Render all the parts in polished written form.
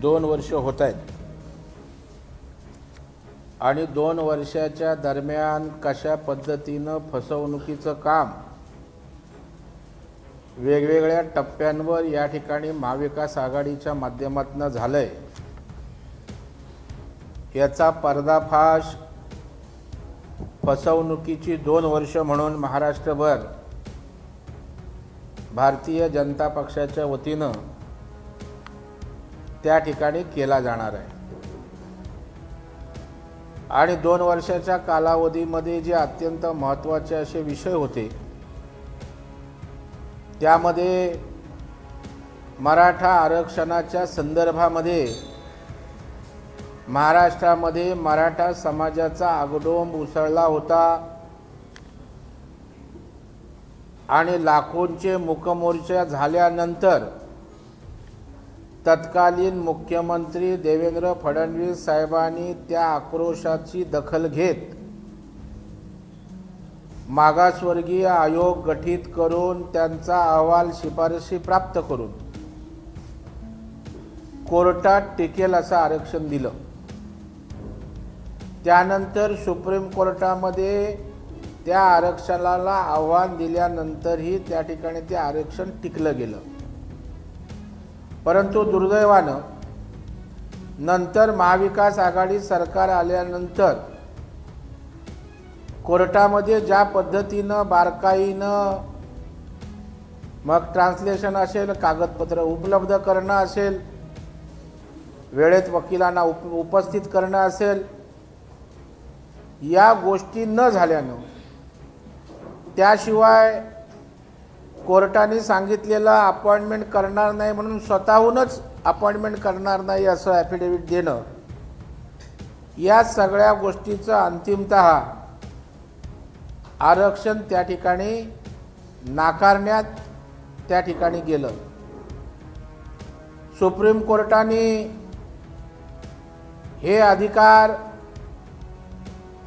2 वर्ष होत आहेत आणि 2 वर्षाच्या दरम्यान कशा पद्धतीनं फसवणुकीचं काम वेगवेगळ्या टप्प्यांवर या ठिकाणी महाविकास आघाडीच्या माध्यमातून झालंय याचा पर्दाफाश फसवणुकीची 2 वर्ष म्हणून महाराष्ट्रभर भारतीय जनता पक्षाच्या वतीनं त्या ठिकाणी केला जाणार आहे। आणि 2 वर्षाच्या कालावधीमध्ये जे अत्यंत महत्त्वाचे असे विषय होते त्यामध्ये मराठा आरक्षणाच्या संदर्भामध्ये महाराष्ट्रामध्ये मराठा समाजाचा आगडोंब उसळला होता आणि लाखोंचे मूकमोर्चा झाल्यानंतर तत्कालीन मुख्यमंत्री देवेंद्र फडणवीस साहेबांनी त्या आक्रोशाची दखल घेत मागासवर्गीय आयोग गठीत करून त्यांचा अहवाल शिफारशी प्राप्त करून कोर्टात टिकेल असं आरक्षण दिलं। त्यानंतर सुप्रीम कोर्टामध्ये त्या आरक्षणाला आव्हान दिल्यानंतरही त्या ठिकाणी ते आरक्षण टिकलं गेलं। परंतु दुर्दैवानं नंतर महाविकास आघाडी सरकार आल्यानंतर कोर्टामध्ये ज्या पद्धतीनं बारकाईनं मग ट्रान्सलेशन असेल, कागदपत्र उपलब्ध करणं असेल, वेळेत वकिलांना उपस्थित करणं असेल, या गोष्टी न झाल्यानं त्याशिवाय कोर्टाने सांगितलेलं अपॉइंटमेंट करणार नाही म्हणून स्वतःहूनच अपॉइंटमेंट करणार नाही असं ॲफिडेव्हिट देणं, या सगळ्या गोष्टीचं अंतिमतः आरक्षण त्या ठिकाणी नाकारण्यात त्या ठिकाणी गेलं। सुप्रीम कोर्टाने हे अधिकार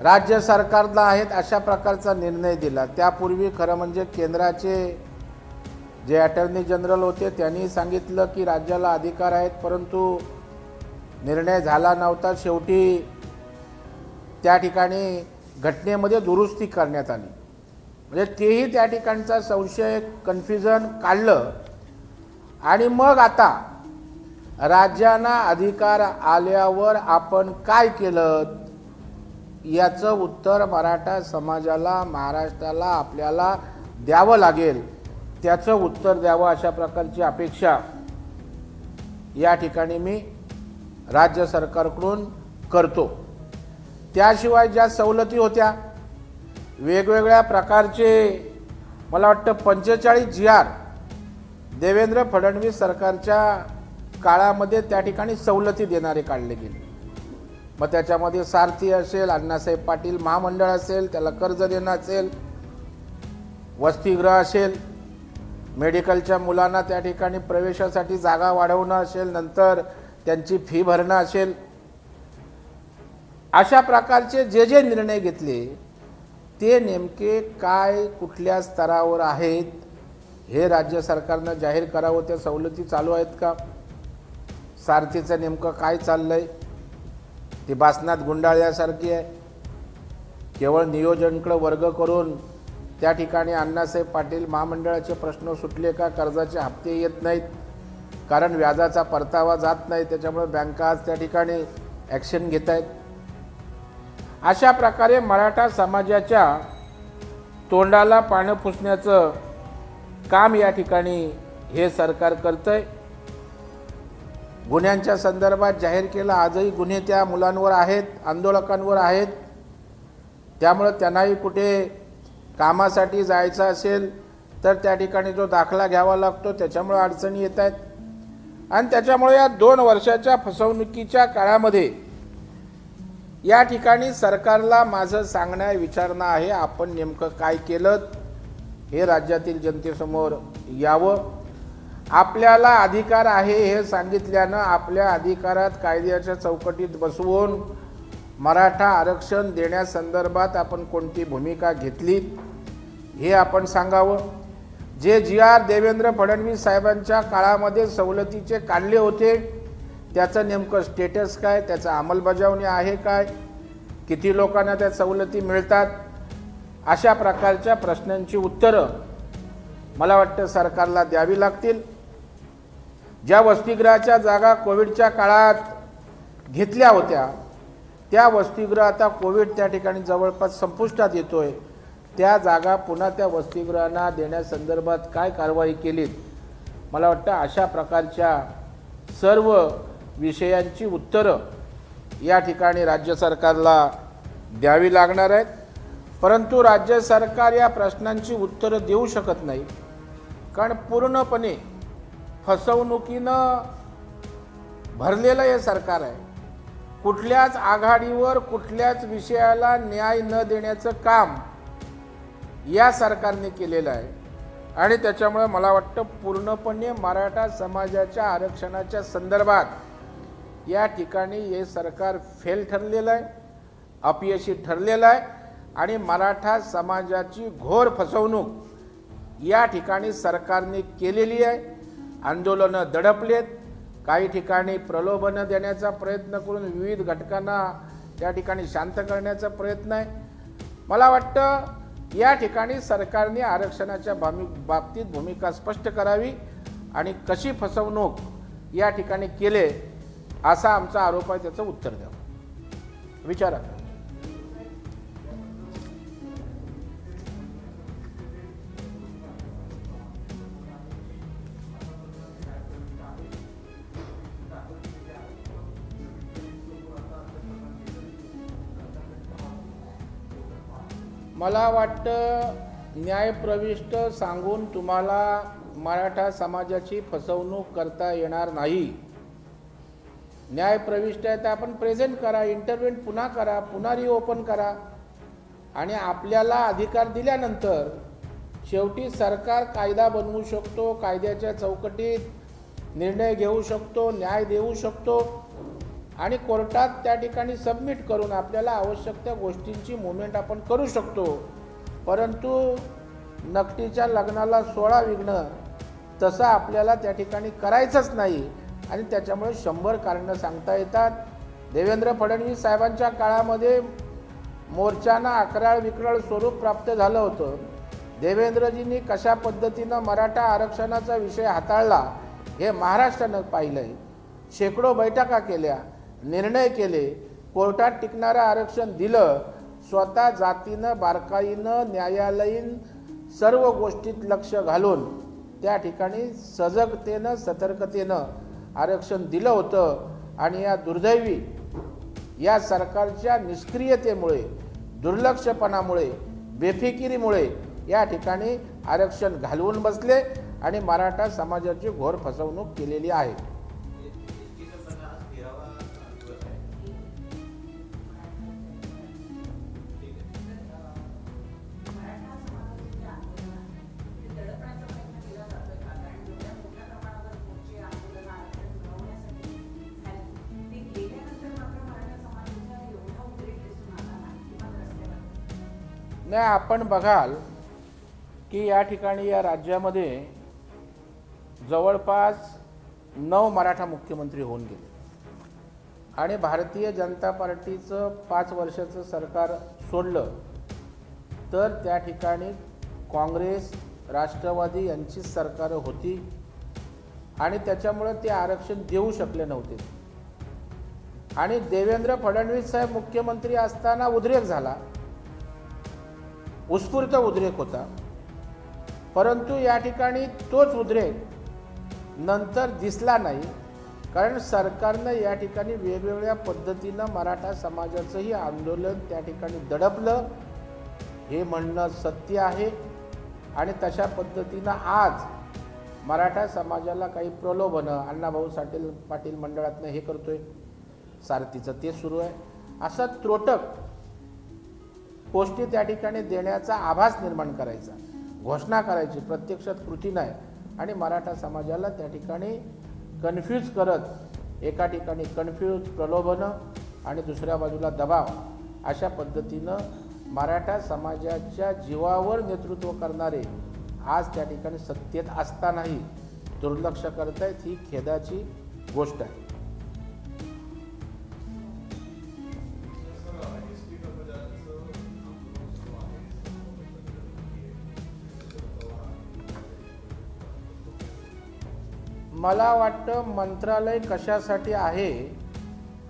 राज्य सरकारला आहेत अशा प्रकारचा निर्णय दिला। त्यापूर्वी खरं म्हणजे केंद्राचे जे अटॉर्नी जनरल होते त्यांनी सांगितलं की राज्याला अधिकार आहेत, परंतु निर्णय झाला नव्हता। शेवटी त्या ठिकाणी घटनेमध्ये दुरुस्ती करण्यात आली, म्हणजे तेही त्या ठिकाणचा संशय कन्फ्युजन काढलं आणि मग आता राज्यांना अधिकार आल्यावर आपण काय केलं याचं उत्तर मराठा समाजाला, महाराष्ट्राला आपल्याला द्यावं लागेल, त्याचं उत्तर द्यावं अशा प्रकारची अपेक्षा या ठिकाणी मी राज्य सरकारकडून करतो। त्याशिवाय ज्या सवलती होत्या वेगवेगळ्या प्रकारचे, मला वाटतं 45 GR देवेंद्र फडणवीस सरकारच्या काळामध्ये त्या ठिकाणी सवलती देणारे काढले गेले। मग त्याच्यामध्ये सारथी असेल, अण्णासाहेब पाटील महामंडळ असेल, त्याला कर्ज देणं असेल, वसतिगृह असेल, मेडिकलच्या मुलांना त्या ठिकाणी प्रवेशासाठी जागा वाढवणं असेल, नंतर त्यांची फी भरणं असेल, अशा प्रकारचे जे जे निर्णय घेतले ते नेमके काय कुठल्या स्तरावर आहेत हे राज्य सरकारनं जाहीर करावं। त्या सवलती चालू आहेत का? सारथीचं नेमकं काय चाललंय? ती बासनात गुंडाळल्यासारखी आहे। केवळ नियोजनकडे वर्ग करून त्या ठिकाणी अण्णासाहेब पाटील महामंडळाचे प्रश्न सुटले का? कर्जाचे हप्ते येत नाहीत कारण व्याजाचा परतावा जात नाही, त्याच्यामुळे बँका आज त्या ठिकाणी ॲक्शन घेत आहेत। अशा प्रकारे मराठा समाजाच्या तोंडाला पाणी पुसण्याचं काम या ठिकाणी हे सरकार करतंय। गुन्ह्यांच्या संदर्भात जाहीर केलं, आजही गुन्हे त्या मुलांवर आहेत, आंदोलकांवर आहेत, त्यामुळे त्यांनाही कुठे कामासाठी जायचं असेल तर त्या ठिकाणी जो दाखला घ्यावा लागतो, त्याच्यामुळे अडचणी येत आहेत। आणि त्याच्यामुळे या 2 वर्षाच्या फसवणुकीच्या काळामध्ये या ठिकाणी सरकारला माझं सांगणं विचारणं आहे, आपण नेमकं काय केलं हे राज्यातील जनतेसमोर यावं। आपल्याला अधिकार आहे हे सांगितल्यानं आपल्या अधिकारात कायद्याच्या चौकटीत बसवून मराठा आरक्षण देण्यासंदर्भात आपण कोणती भूमिका घेतली हे आपण सांगावं। जे GR देवेंद्र फडणवीस साहेबांच्या काळामध्ये सवलतीचे काढले होते त्याचं नेमकं स्टेटस काय, त्याचं अंमलबजावणी आहे काय, किती लोकांना त्या सवलती मिळतात, अशा प्रकारच्या प्रश्नांची उत्तरं मला वाटतं सरकारला द्यावी लागतील. ज्या वसतिगृहाच्या जागा कोविडच्या काळात घेतल्या होत्या त्या वसतिगृह आता कोविड त्या ठिकाणी जवळपास संपुष्टात येतोय, त्या जागा पुन्हा त्या वसतिगृहांना देण्यासंदर्भात काय कारवाई केलीत, मला वाटतं अशा प्रकारच्या सर्व विषयांची उत्तरं या ठिकाणी राज्य सरकारला द्यावी लागणार आहेत. परंतु राज्य सरकार या प्रश्नांची उत्तरं देऊ शकत नाही, कारण पूर्णपणे फसवणुकीनं भरलेलं हे सरकार आहे. कुठल्याच आघाडीवर कुठल्याच विषयाला न्याय न देण्याचं काम या सरकारने केलेलं आहे. आणि त्याच्यामुळे मला वाटतं पूर्णपणे मराठा समाजाच्या आरक्षणाच्या संदर्भात या ठिकाणी हे सरकार फेल ठरलेलं आहे, अपयशी ठरलेलं आहे. आणि मराठा समाजाची घोर फसवणूक या ठिकाणी सरकारने केलेली आहे. आंदोलनं दडपलेत, काही ठिकाणी प्रलोभनं देण्याचा प्रयत्न करून विविध घटकांना त्या ठिकाणी शांत करण्याचा प्रयत्न आहे. मला वाटतं या ठिकाणी सरकारने आरक्षणाच्या बाबतीत भूमिका स्पष्ट करावी आणि कशी फसवणूक या ठिकाणी केले असा आमचा आरोप आहे, त्याचं उत्तर द्यावं. विचारा. मला वाटतं न्यायप्रविष्ट सांगून तुम्हाला मराठा समाजाची फसवणूक करता येणार नाही. न्यायप्रविष्ट आहे तर आपण प्रेझेंट करा, इंटरव्हेंट पुन्हा करा, पुन्हा रिओपन करा. आणि आपल्याला अधिकार दिल्यानंतर शेवटी सरकार कायदा बनवू शकतो, कायद्याच्या चौकटीत निर्णय घेऊ शकतो, न्याय देऊ शकतो आणि कोर्टात त्या ठिकाणी सबमिट करून आपल्याला आवश्यक त्या गोष्टींची मुवमेंट आपण करू शकतो. परंतु नकटीच्या लग्नाला 16 विघ्न तसं आपल्याला त्या ठिकाणी करायचंच नाही. आणि त्याच्यामुळे 100 कारणं सांगता येतात. देवेंद्र फडणवीस साहेबांच्या काळामध्ये मोर्चांना अकराळ विक्राळ स्वरूप प्राप्त झालं होतं. देवेंद्रजींनी कशा पद्धतीनं मराठा आरक्षणाचा विषय हाताळला हे महाराष्ट्रानं पाहिलं आहे. शेकडो बैठका केल्या, निर्णय केले, कोर्टात टिकणारं आरक्षण दिलं. स्वतः जातीनं बारकाईनं न्यायालयीन सर्व गोष्टीत लक्ष घालून त्या ठिकाणी सजगतेनं सतर्कतेनं आरक्षण दिलं होतं. आणि या दुर्दैवी या सरकारच्या निष्क्रियतेमुळे, दुर्लक्षपणामुळे, बेफिकिरीमुळे या ठिकाणी आरक्षण घालवून बसले आणि मराठा समाजाची घोर फसवणूक केलेली आहे. नाही, आपण बघाल की या ठिकाणी या राज्यामध्ये जवळपास 9 मराठा मुख्यमंत्री होऊन गेले आणि भारतीय जनता पार्टीचं 5 वर्षाचं सरकार सोडलं तर त्या ठिकाणी काँग्रेस, राष्ट्रवादी यांचीच सरकारं होती आणि त्याच्यामुळे ते आरक्षण देऊ शकले नव्हते. आणि देवेंद्र फडणवीस साहेब मुख्यमंत्री असताना उद्रेक झाला, उत्स्फूर्त उद्रेक होता. परंतु या ठिकाणी तोच उद्रेक नंतर दिसला नाही, कारण सरकारनं या ठिकाणी वेगवेगळ्या पद्धतीनं मराठा समाजाचंही आंदोलन त्या ठिकाणी दडपलं, हे म्हणणं सत्य आहे. आणि तशा पद्धतीनं आज मराठा समाजाला काही प्रलोभनं, अण्णाभाऊ पाटील मंडळातनं हे करतोय, सारथीचं ते सुरू आहे, असं त्रोटक गोष्टी त्या ठिकाणी देण्याचा आभास निर्माण करायचा, घोषणा करायची, प्रत्यक्षात कृती नाही. आणि मराठा समाजाला त्या ठिकाणी कन्फ्यूज करत, एका ठिकाणी कन्फ्यूज, प्रलोभनं आणि दुसऱ्या बाजूला दबाव, अशा पद्धतीनं मराठा समाजाच्या जीवावर नेतृत्व करणारे आज त्या ठिकाणी सत्तेत असतानाही दुर्लक्ष करतायत. ही खेदाची गोष्ट आहे. मला वाटतं मंत्रालय कशासाठी आहे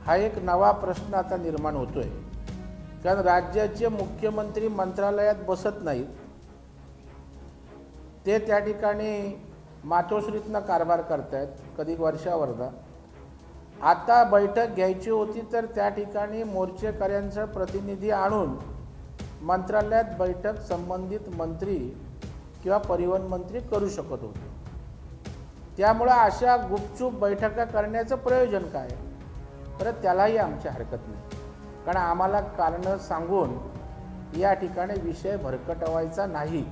हा एक नवा प्रश्न आता निर्माण होतोय. कारण राज्याचे मुख्यमंत्री मंत्रालयात बसत नाहीत, ते त्या ठिकाणी मातोश्रीतनं कारभार करतायत, कधी वर्षावरदा. आता बैठक घ्यायची होती तर त्या ठिकाणी मोर्चेकऱ्यांचा प्रतिनिधी आणून मंत्रालयात बैठक संबंधित मंत्री किंवा परिवहन मंत्री करू शकत होते. त्यामुळे अशा गुपचूप बैठका करण्याचं प्रयोजन काय? परत त्यालाही आमची हरकत नाही, कारण आम्हाला कारणं सांगून या ठिकाणी विषय भरकटवायचा नाही.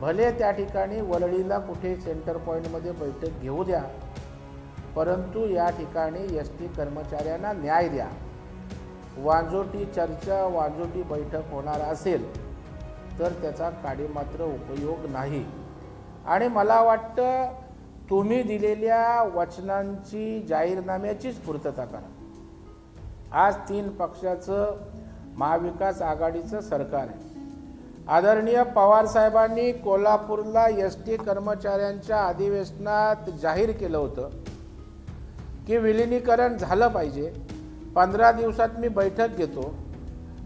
भले त्या ठिकाणी वरळीला कुठे सेंटर पॉईंटमध्ये बैठक घेऊ द्या, परंतु या ठिकाणी एसटी कर्मचाऱ्यांना न्याय द्या. वाजोटी चर्चा, वाजोटी बैठक होणार असेल तर त्याचा काडीमात्र उपयोग नाही. आणि मला वाटतं तुम्ही दिलेल्या वचनांची, जाहीरनाम्याचीच पूर्तता करा. आज 3 पक्षाचं महाविकास आघाडीचं सरकार आहे. आदरणीय पवार साहेबांनी कोल्हापूरला एसटी कर्मचाऱ्यांच्या अधिवेशनात जाहीर केलं होतं की विलिनीकरण झालं पाहिजे. 15 दिवसात मी बैठक घेतो,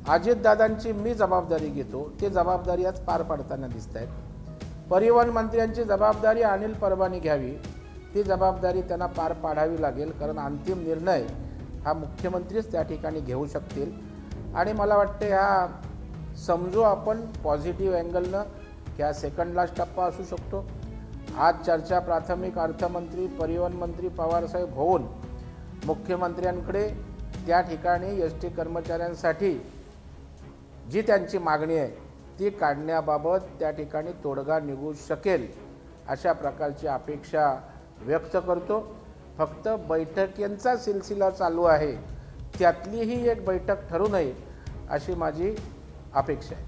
अजितदादांची मी जबाबदारी घेतो. ते जबाबदारी आज पार पाडताना दिसत आहेत. परिवहन मंत्र्यांची जबाबदारी अनिल परबांनी घ्यावी, ती जबाबदारी त्यांना पार पाडावी लागेल, कारण अंतिम निर्णय हा मुख्यमंत्रीच त्या ठिकाणी घेऊ शकतील. आणि मला वाटते ह्या समजू आपण पॉझिटिव्ह अँगलनं की हा सेकंड लास्ट टप्पा असू शकतो. आज चर्चा प्राथमिक अर्थमंत्री, परिवहन मंत्री पवारसाहेब होऊन मुख्यमंत्र्यांकडे त्या ठिकाणी एसटी कर्मचाऱ्यांसाठी जी त्यांची मागणी आहे ती काढण्याबाबत त्या ठिकाणी तोडगा निघू शकेल अशा प्रकारची अपेक्षा व्यक्त करतो. फक्त बैठकींचा सिलसिला चालू आहे, त्यातलीही एक बैठक ठरू नये अशी माझी अपेक्षा आहे.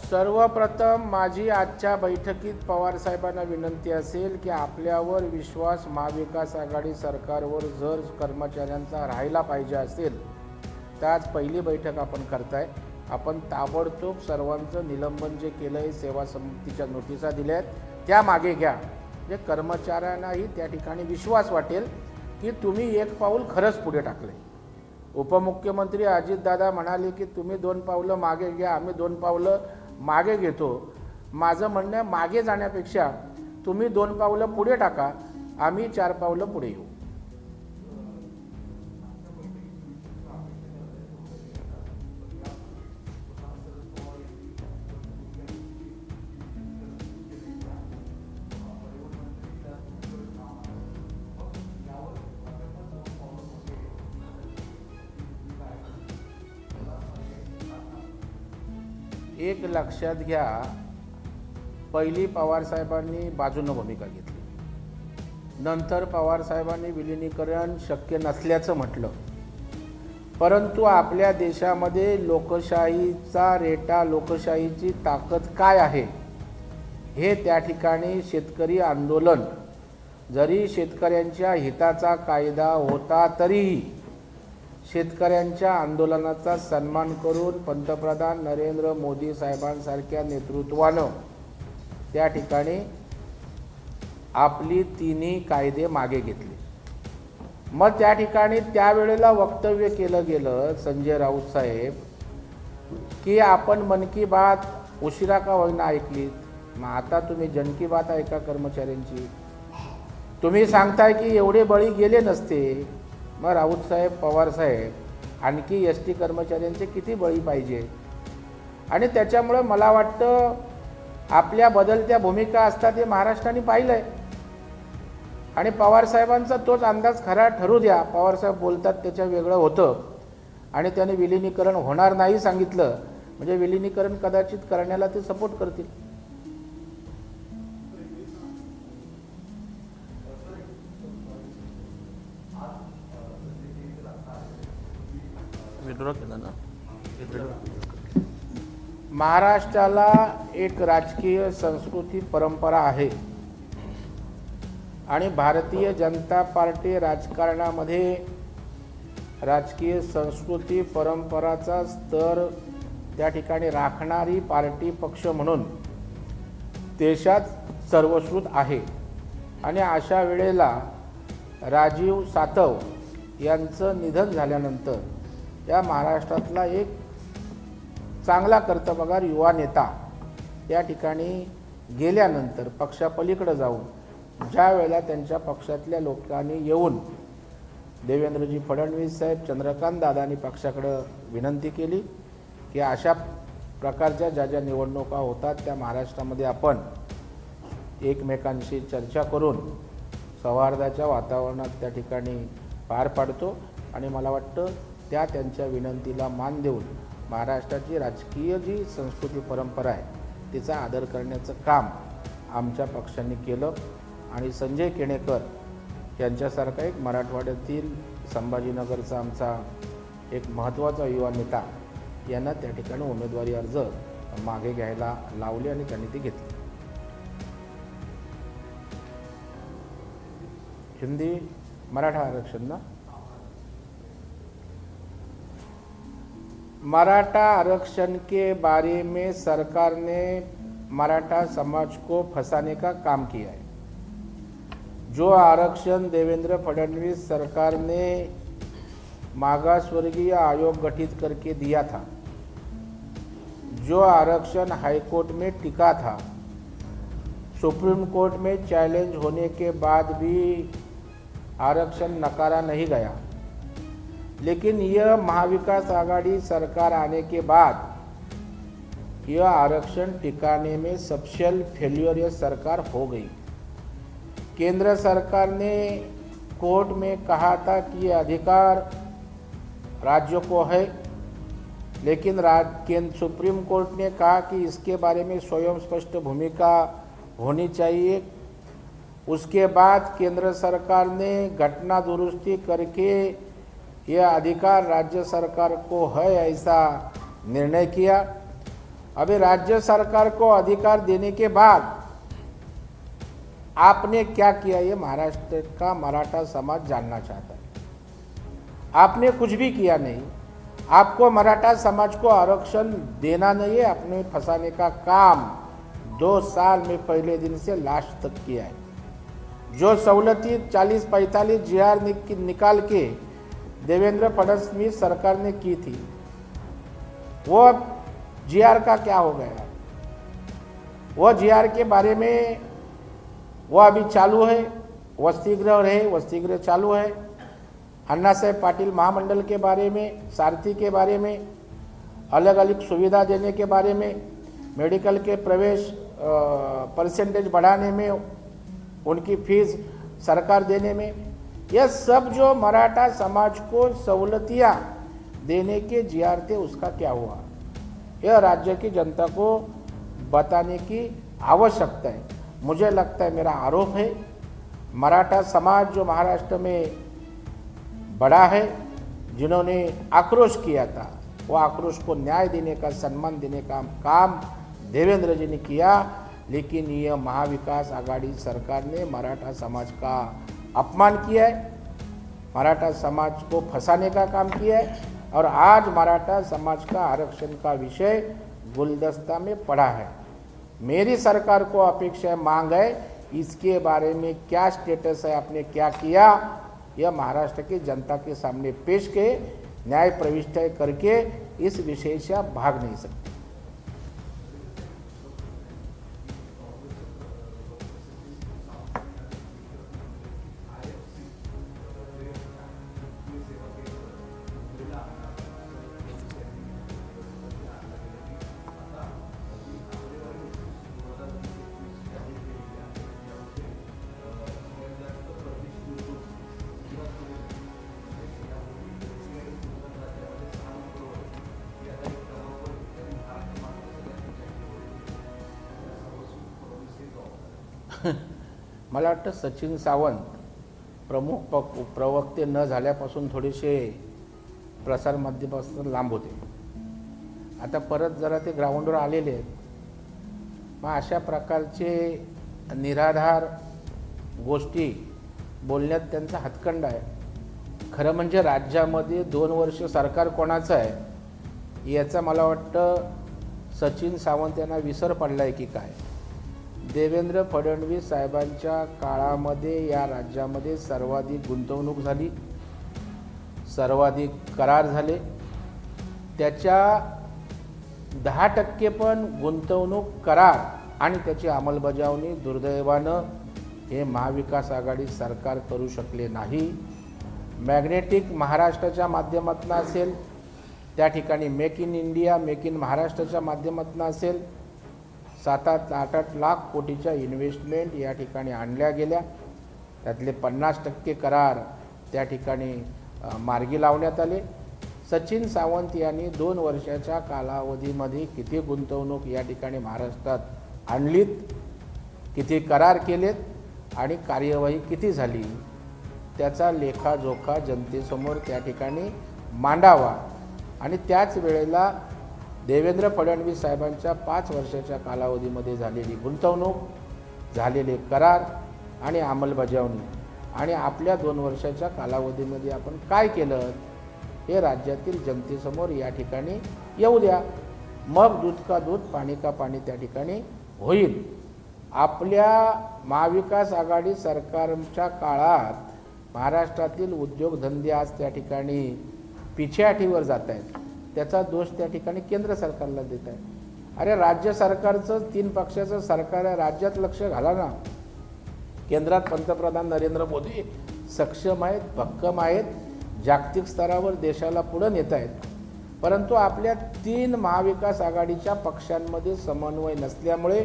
सर्वप्रथम माझी आजच्या बैठकीत पवार साहेबांना विनंती असेल की आपल्यावर विश्वास महाविकास आघाडी सरकारवर जर कर्मचाऱ्यांचा राहायला पाहिजे असेल तर आज पहिली बैठक आपण करताय. आपण ताबडतोब सर्वांचं निलंबन जे केलं आहे, सेवा समितीच्या नोटिसा दिल्या आहेत, त्या मागे घ्या. म्हणजे कर्मचाऱ्यांनाही त्या ठिकाणी विश्वास वाटेल की तुम्ही एक पाऊल खरंच पुढे टाकले. उपमुख्यमंत्री अजितदादा म्हणाले की तुम्ही 2 पावलं मागे घ्या, आम्ही 2 पावलं मागे घेतो. माझं म्हणणं मागे जाण्यापेक्षा तुम्ही 2 पावलं पुढे टाका, आम्ही 4 पावलं पुढे येऊ. एक लक्षात घ्या, पहिली पवारसाहेबांनी बाजूनं भूमिका घेतली, नंतर पवारसाहेबांनी विलिनीकरण शक्य नसल्याचं म्हटलं. परंतु आपल्या देशामध्ये लोकशाहीचा रेटा, लोकशाहीची ताकद काय आहे हे त्या ठिकाणी शेतकरी आंदोलन, जरी शेतकऱ्यांच्या हिताचा कायदा होता तरीही शेतकऱ्यांच्या आंदोलनाचा सन्मान करून पंतप्रधान नरेंद्र मोदी साहेबांसारख्या नेतृत्वानं त्या ठिकाणी आपली 3ही कायदे मागे घेतले. मग त्या ठिकाणी त्यावेळेला वक्तव्य केलं गेलं संजय राऊत साहेब की आपण मन की बात उशिरा का होईना ऐकलीत. मग आता तुम्ही जन की बात ऐका कर्मचाऱ्यांची. तुम्ही सांगताय की एवढे बळी गेले नसते. मग राऊत साहेब, पवार साहेब, आणखी एसटी कर्मचाऱ्यांचे किती बळी पाहिजे? आणि त्याच्यामुळे मला वाटतं आपल्या बदलत्या भूमिका असतात हे महाराष्ट्राने पाहिलं आहे. आणि पवारसाहेबांचा तोच अंदाज खरा ठरू द्या. पवारसाहेब बोलतात त्याच्या वेगळं होतं आणि त्याने विलिनीकरण होणार नाही सांगितलं म्हणजे विलिनीकरण कदाचित करण्याला ते सपोर्ट करतील. महाराष्ट्राला एक राजकीय संस्कृती परंपरा आहे आणि भारतीय जनता पार्टी राजकारणामध्ये राजकीय संस्कृती परंपराचा स्तर त्या ठिकाणी राखणारी पार्टी पक्ष म्हणून देशात सर्वश्रुत आहे आणि अशा वेळेला राजीव सातव यांचं निधन झाल्यानंतर या महाराष्ट्रातला एक चांगला कर्तबगार युवा नेता त्या ठिकाणी गेल्यानंतर पक्षापलीकडे जाऊन ज्या वेळेला त्यांच्या पक्षातल्या लोकांनी येऊन देवेंद्रजी फडणवीस साहेब, चंद्रकांत दादांनी पक्षाकडे विनंती केली की अशा प्रकारच्या ज्या ज्या निवडणुका होतात त्या महाराष्ट्रामध्ये आपण एकमेकांशी चर्चा करून सौहार्दाच्या वातावरणात त्या ठिकाणी पार पाडतो आणि मला वाटतं त्यांच्या विनंतीला मान देऊन महाराष्ट्राची राजकीय जी संस्कृती परंपरा आहे तिचा आदर करण्याचं काम आमच्या पक्षांनी केलं आणि संजय केणेकर यांच्यासारखा एक मराठवाड्यातील संभाजीनगरचा आमचा एक महत्त्वाचा युवा नेता यांना त्या ठिकाणी उमेदवारी अर्ज मागे घ्यायला लावले आणि त्यांनी ती घेतली. हिंदी मराठा आरक्षण ना, मराठा आरक्षण के बारे में सरकार ने मराठा समाज को फंसाने का काम किया है. जो आरक्षण देवेंद्र फडणवीस सरकार ने मागासवर्गीय आयोग गठित करके दिया था, जो आरक्षण हाईकोर्ट में टिका था, सुप्रीम कोर्ट में चैलेंज होने के बाद भी आरक्षण नकारा नहीं गया, लेकिन यह महाविकास आघाड़ी सरकार आने के बाद यह आरक्षण टिकाने में सबशल फेल्योर यह सरकार हो गई. केंद्र सरकार ने कोर्ट में कहा था कि यह अधिकार राज्यों को है, लेकिन सुप्रीम कोर्ट ने कहा कि इसके बारे में स्वयं स्पष्ट भूमिका होनी चाहिए. उसके बाद केंद्र सरकार ने घटना दुरुस्ती करके यह अधिकार राज्य सरकार को है ऐसा निर्णय किया. अभी राज्य सरकार को अधिकार देने के बाद आपने क्या किया, ये महाराष्ट्र का मराठा समाज जानना चाहता है. आपने कुछ भी किया नहीं. आपको मराठा समाज को आरक्षण देना नहीं है, आपने फंसाने का काम 2 साल में पहले दिन से लास्ट तक किया है. जो सहूलती 40-45 GR निकाल के देवेंद्र फडणवीस सरकार ने की थी, वो GR का क्या हो गया? वो GR के बारे में वो अभी चालू है. वसतिगृह रहे, वसतिगृह चालू है. अन्ना साहेब पाटिल महामंडल के बारे में, सारथी के बारे में, अलग अलग सुविधा देने के बारे में, मेडिकल के प्रवेश परसेंटेज बढ़ाने में, उनकी फीस सरकार देने में, यह सब जो मराठा समाज को सहूलतियाँ देने के GR थे उसका क्या हुआ, यह राज्य की जनता को बताने की आवश्यकता है. मुझे लगता है, मेरा आरोप है, मराठा समाज जो महाराष्ट्र में बड़ा है, जिन्होंने आक्रोश किया था, वो आक्रोश को न्याय देने का, सम्मान देने का काम देवेंद्र जी ने किया. लेकिन यह महाविकास आघाड़ी सरकार ने मराठा समाज का अपमान किया है, मराठा समाज को फंसाने का काम किया है और आज मराठा समाज का आरक्षण का विषय गुलदस्ता में पड़ा है. मेरी सरकार को अपेक्षा है, मांग है, इसके बारे में क्या स्टेटस है, आपने क्या किया, यह महाराष्ट्र की जनता के सामने पेश के न्याय प्रविष्ट करके इस विषय से आप भाग नहीं सकते. मला वाटतं सचिन सावंत प्रमुख प्रवक्ते न झाल्यापासून थोडेसे प्रसारमाध्यमापासून लांब होते. आता परत जरा ते ग्राउंडवर आलेले आहेत. मग अशा प्रकारचे निराधार गोष्टी बोलण्यात त्यांचा हातखंडा आहे. खरं म्हणजे राज्यामध्ये 2 वर्ष सरकार कोणाचं आहे याचा मला वाटतं सचिन सावंत यांना विसर पडला आहे की काय. देवेंद्र फडणवीस साहेबांच्या काळामध्ये या राज्यामध्ये सर्वाधिक गुंतवणूक झाली, सर्वाधिक करार झाले. त्याच्या 10% पण गुंतवणूक करार आणि त्याची अंमलबजावणी दुर्दैवानं हे महाविकास आघाडी सरकार करू शकले नाही. मॅग्नेटिक महाराष्ट्राच्या माध्यमातून असेल, त्या ठिकाणी make in India, make in महाराष्ट्राच्या माध्यमातून असेल, 7-8 लाख कोटीच्या इन्व्हेस्टमेंट या ठिकाणी आणल्या गेल्या. त्यातले 50% करार त्या ठिकाणी मार्गी लावण्यात आले. सचिन सावंत यांनी 2 वर्षाच्या कालावधीमध्ये किती गुंतवणूक या ठिकाणी महाराष्ट्रात आणलीत, किती करार केलेत आणि कार्यवाही किती झाली, त्याचा लेखाजोखा जनतेसमोर त्या ठिकाणी मांडावा. आणि त्याच वेळेला देवेंद्र फडणवीस साहेबांच्या 5 वर्षाच्या कालावधीमध्ये झालेली गुंतवणूक, झालेले करार आणि अंमलबजावणी आणि आपल्या 2 वर्षाच्या कालावधीमध्ये आपण काय केलं हे राज्यातील जनतेसमोर या ठिकाणी येऊ द्या. मग दूध का दूध, पाणी का पाणी त्या ठिकाणी होईल. आपल्या महाविकास आघाडी सरकारच्या काळात महाराष्ट्रातील उद्योगधंदे आज त्या ठिकाणी पिछेहाटीवर जात आहेत. त्याचा दोष त्या ठिकाणी केंद्र सरकारला देत आहे. अरे राज्य सरकारचं 3 पक्षाचं सरकार आहे, राज्यात लक्ष घाला ना. केंद्रात पंतप्रधान नरेंद्र मोदी सक्षम आहेत, भक्कम आहेत, जागतिक स्तरावर देशाला पुढे नेत आहेत. परंतु आपल्या 3 महाविकास आघाडीच्या पक्षांमध्ये समन्वय नसल्यामुळे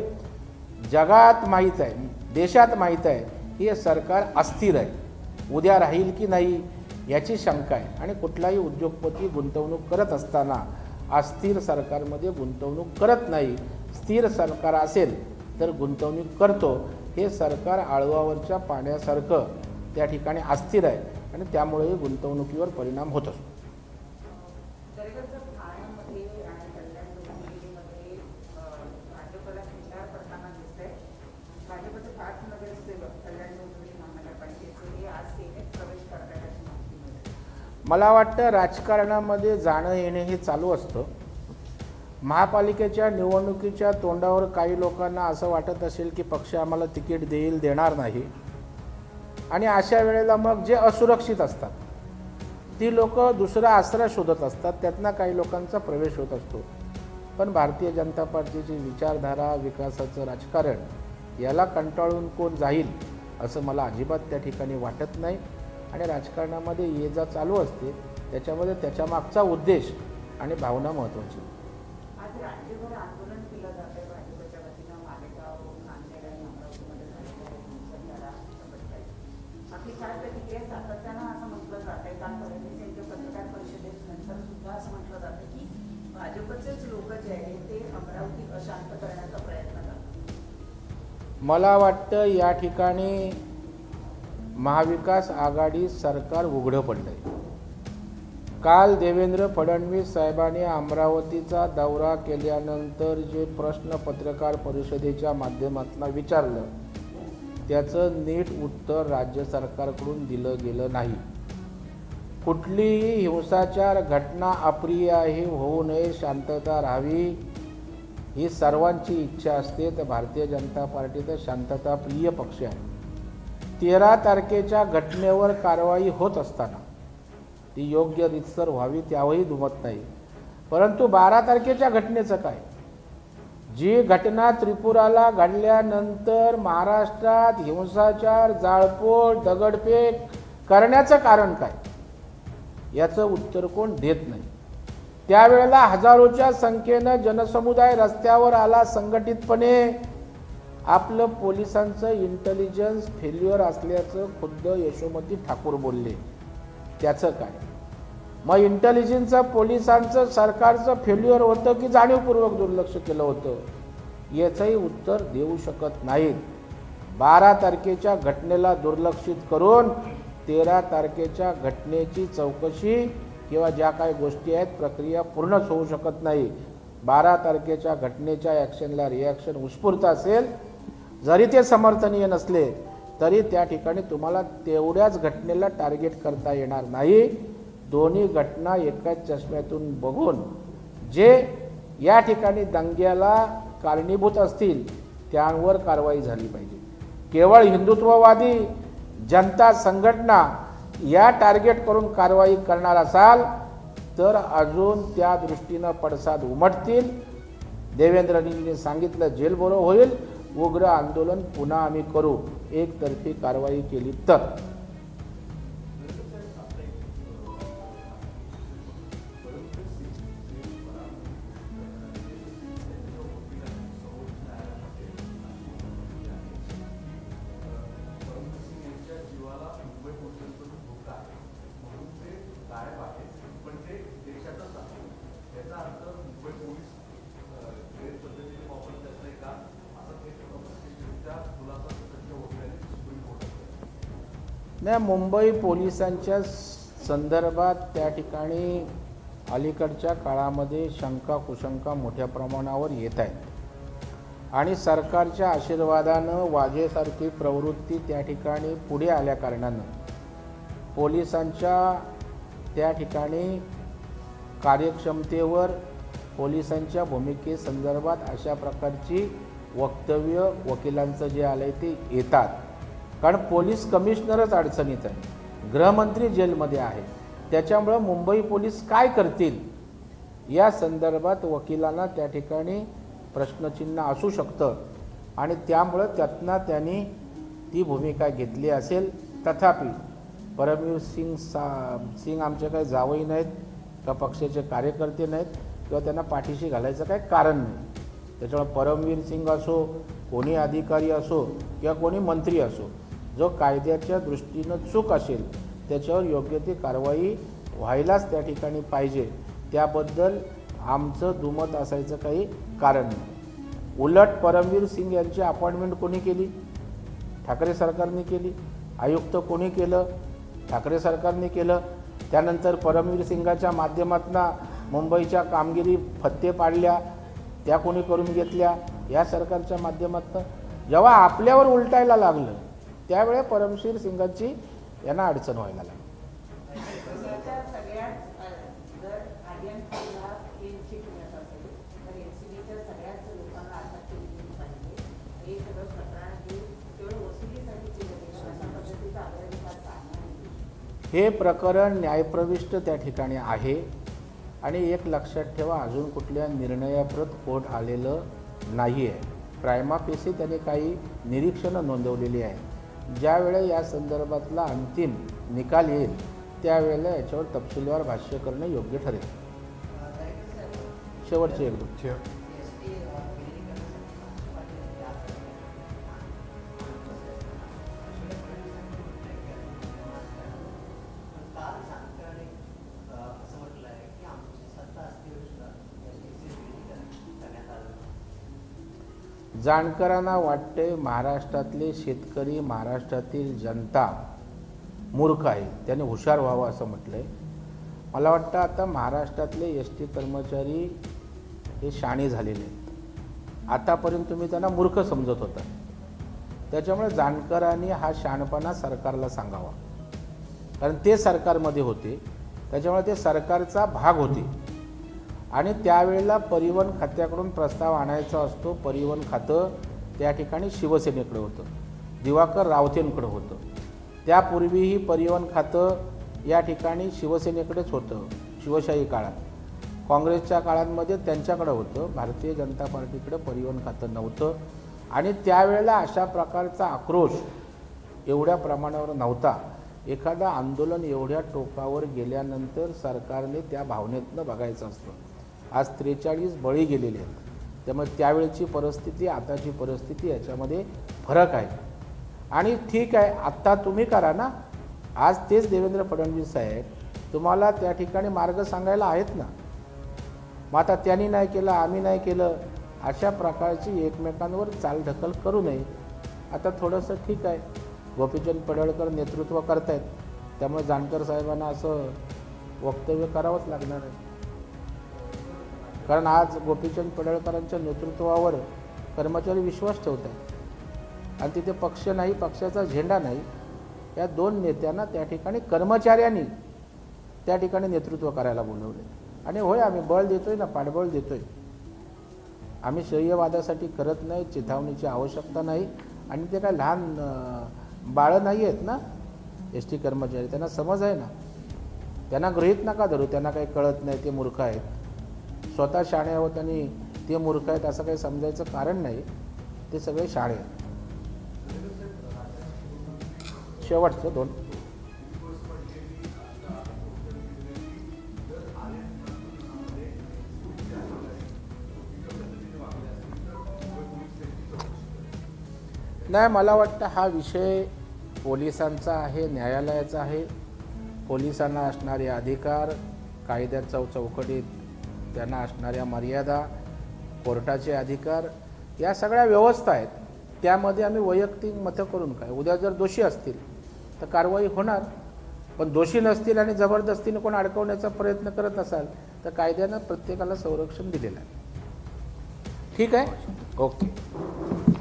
जगात माहीत आहे, देशात माहीत आहे की हे सरकार अस्थिर आहे, उद्या राहील की नाही याची शंका आहे. आणि कुठलाही उद्योगपती गुंतवणूक करत असताना अस्थिर सरकारमध्ये गुंतवणूक करत नाही. स्थिर सरकार असेल तर गुंतवणूक करतो. हे सरकार आळवावरच्या पाण्यासारखं त्या ठिकाणी अस्थिर आहे आणि त्यामुळे गुंतवणुकीवर परिणाम होत असतो. मला वाटतं राजकारणामध्ये जाणं येणे हे चालू असतं. महापालिकेच्या निवडणुकीच्या तोंडावर काही लोकांना असं वाटत असेल की पक्ष आम्हाला तिकीट देईल, देणार नाही. आणि अशा वेळेला मग जे असुरक्षित असतात ती लोक दुसरा आश्रय शोधत असतात. त्यातनं काही लोकांचा प्रवेश होत असतो. पण भारतीय जनता पार्टीची विचारधारा, विकासाचं राजकारण याला कंटाळून कोण जाईल असं मला अजिबात त्या ठिकाणी वाटत नाही. आणि राजकारणामध्ये ये जा चालू असते, त्याच्यामध्ये त्याच्या मागचा उद्देश आणि भावना महत्त्वाची. आज राज्यभर आंदोलन केलं जाते भाजपच्या वतीनं मालेगाव, नांदेड आणि अमरावतीमध्ये झालेल्या आपली काय प्रतिक्रिया? सातत्यानं असं म्हटलं जात आहे, काल फडणवीस यांच्या पत्रकार परिषदेत नंतर सुद्धा असं म्हटलं जातं की भाजपचेच लोक जे आहेत ते अमरावती अशांत करण्याचा प्रयत्न करतात. मला वाटतं या ठिकाणी महाविकास आघाडी सरकार उघडं पडलं आहे. काल देवेंद्र फडणवीस साहेबांनी अमरावतीचा दौरा केल्यानंतर जे प्रश्न पत्रकार परिषदेच्या माध्यमातून विचारलं त्याचं नीट उत्तर राज्य सरकारकडून दिलं गेलं नाही. कुठलीही हिंसाचार घटना अप्रिय आहे, होऊ नये, शांतता राहावी ही सर्वांची इच्छा असते. तर भारतीय जनता पार्टी तर शांतताप्रिय पक्ष आहे. 13 तारखेच्या घटनेवर कारवाई होत असताना ती योग्य रीतसर व्हावी त्यावरही दुमत नाही. परंतु 12 तारखेच्या घटनेचं काय? जी घटना त्रिपुराला घडल्यानंतर महाराष्ट्रात हिंसाचार, जाळपोळ, दगडफेक करण्याचं कारण काय याचं उत्तर कोण देत नाही. त्यावेळेला हजारोच्या संख्येनं जनसमुदाय रस्त्यावर आला. संघटितपणे आपलं पोलिसांचं इंटेलिजन्स फेल्युअर असल्याचं खुद्द यशोमती ठाकूर बोलले. त्याचं काय? मग इंटेलिजन्सचं, पोलिसांचं, सरकारचं फेल्युअर होतं की जाणीवपूर्वक दुर्लक्ष केलं होतं याचंही उत्तर देऊ शकत नाहीत. 12 तारखेच्या घटनेला दुर्लक्षित करून 13 तारखेच्या घटनेची चौकशी किंवा ज्या काही गोष्टी आहेत प्रक्रिया पूर्णच होऊ शकत नाही. 12 तारखेच्या घटनेच्या ॲक्शनला रिॲक्शन उत्स्फूर्त असेल, जरी ते समर्थनीय नसले तरी त्या ठिकाणी तुम्हाला तेवढ्याच घटनेला टार्गेट करता येणार नाही. दोन्ही घटना एकाच चष्म्यातून बघून जे या ठिकाणी दंग्याला कारणीभूत असतील त्यांवर कारवाई झाली पाहिजे. केवळ हिंदुत्ववादी जनता संघटना या टार्गेट करून कारवाई करणार असाल तर अजून त्या दृष्टीनं पडसाद उमटतील. देवेंद्रजींनी सांगितलं जेल भरो होईल, उग्र आंदोलन पुन्हा आम्ही करू एकतर्फी कारवाई केली तर. नाही, मुंबई पोलिसांच्या संदर्भात त्या ठिकाणी अलीकडच्या काळामध्ये शंका कुशंका मोठ्या प्रमाणावर येत आहेत आणि सरकारच्या आशीर्वादानं वाजेसारखी प्रवृत्ती त्या ठिकाणी पुढे आल्या कारणानं पोलिसांच्या त्या ठिकाणी कार्यक्षमतेवर पोलिसांच्या भूमिकेसंदर्भात अशा प्रकारची वक्तव्य वकिलांचं जे आलं आहे ते येतात. कारण पोलीस कमिशनरच अडचणीत आहे, गृहमंत्री जेलमध्ये आहे. त्याच्यामुळं मुंबई पोलीस काय करतील या संदर्भात वकिलांना त्या ठिकाणी प्रश्नचिन्ह असू शकतं आणि त्यामुळं त्यातनं त्यांनी ती भूमिका घेतली असेल. तथापि परमवीर सिंग आमचे काही जावई नाहीत का पक्षाचे कार्यकर्ते नाहीत किंवा त्यांना पाठीशी घालायचं काही कारण नाही. त्याच्यामुळे परमवीर सिंग असो, कोणी अधिकारी असो किंवा कोणी मंत्री असो, जो कायद्याच्या दृष्टीनं चूक असेल त्याच्यावर योग्य ती कारवाई व्हायलाच त्या ठिकाणी पाहिजे. त्याबद्दल आमचं दुमत असायचं काही कारण नाही. उलट परमवीर सिंग यांची अपॉइंटमेंट कोणी केली? ठाकरे सरकारने केली. आयुक्त कोणी केलं? ठाकरे सरकारने केलं. त्यानंतर परमवीर सिंगाच्या माध्यमातून मुंबईच्या कामगिरी फत्ते पाडल्या त्या कोणी करून घेतल्या? या सरकारच्या माध्यमातून. जेव्हा आपल्यावर उलटायला लागलं त्यावेळेस परमवीर सिंगाची यांना अडचण व्हायला लागली. हे प्रकरण न्यायप्रविष्ट त्या ठिकाणी आहे आणि एक लक्षात ठेवा, अजून कुठल्या निर्णयाप्रत कोर्ट आलेलं नाही आहे. प्रायमा फेसी त्याने काही निरीक्षणं नोंदवलेली आहेत. ज्यावेळेला या संदर्भातला अंतिम निकाल येईल त्यावेळेला याच्यावर तपशीलवार भाष्य करणं योग्य ठरेल. शेवटचे एक जाणकारांना वाटते महाराष्ट्रातले शेतकरी, महाराष्ट्रातील जनता मूर्ख आहे, त्याने हुशार व्हावं असं म्हटलं आहे. मला वाटतं आता महाराष्ट्रातले एस टी कर्मचारी हे शाणे झालेले आहेत. आतापर्यंत तुम्ही त्यांना मूर्ख समजत होता. त्याच्यामुळे जाणकारांनी हा शहाणपणा सरकारला सांगावा, कारण ते सरकारमध्ये होते, त्याच्यामुळे ते सरकारचा भाग होते आणि त्यावेळेला परिवहन खात्याकडून प्रस्ताव आणायचा असतो. परिवहन खातं त्या ठिकाणी शिवसेनेकडे होतं, दिवाकर रावतेंकडे होतं. त्यापूर्वीही परिवहन खातं या ठिकाणी शिवसेनेकडेच होतं. शिवशाही काळात, काँग्रेसच्या काळांमध्ये त्यांच्याकडे होतं. भारतीय जनता पार्टीकडे परिवहन खातं नव्हतं आणि त्यावेळेला अशा प्रकारचा आक्रोश एवढ्या प्रमाणावर नव्हता. एखादं आंदोलन एवढ्या टोकावर गेल्यानंतर सरकारने त्या भावनेतनं बघायचं असतं. आज 43 बळी गेलेले आहेत. त्यामुळे त्यावेळची परिस्थिती आताची परिस्थिती याच्यामध्ये फरक आहे. आणि ठीक आहे, आत्ता तुम्ही करा ना. आज तेच देवेंद्र फडणवीस साहेब तुम्हाला त्या ठिकाणी मार्ग सांगायला आहेत ना. मग आता त्यांनी नाही केलं, आम्ही नाही केलं, अशा प्रकारची एकमेकांवर चालढकल करू नये. आता थोडंसं ठीक आहे, गोपीचंद पडळकर नेतृत्व करत आहेत, त्यामुळे जानकर साहेबांना असं वक्तव्य करावंच लागणार आहे. कारण आज गोपीचंद पडळकरांच्या नेतृत्वावर कर्मचारी विश्वास ठेवत आहेत आणि तिथे पक्ष नाही, पक्षाचा झेंडा नाही. या दोन नेत्यांना त्या ठिकाणी कर्मचाऱ्यांनी त्या ठिकाणी नेतृत्व करायला बोलवले आणि होय आम्ही बळ देतोय ना, पाठबळ देतोय. आम्ही शय्यवादासाठी करत नाही, चिथावणीची आवश्यकता नाही. आणि ते काय लहान बाळं नाही आहेत ना एस टी कर्मचारी, त्यांना समज आहे ना. त्यांना गृहीत नका धरू, त्यांना काही कळत नाही, ते मूर्ख आहेत. स्वतः शाणे आहोत आणि ते मूर्ख आहेत असं काही समजायचं कारण नाही. ते सगळे शाळे आहेत. शेवटचं 2. नाही, मला वाटतं हा विषय पोलिसांचा आहे, न्यायालयाचा आहे. पोलिसांना असणारे अधिकार, कायद्याच्या चौकटीत त्यांना असणाऱ्या मर्यादा, कोर्टाचे अधिकार, या सगळ्या व्यवस्था आहेत. त्यामध्ये आम्ही वैयक्तिक मतं करून काय, उद्या जर दोषी असतील तर कारवाई होणार. पण दोषी नसतील आणि जबरदस्तीने कोण अडकवण्याचा प्रयत्न करत असाल तर कायद्यानं प्रत्येकाला संरक्षण दिलेलं आहे. ठीक आहे, ओके.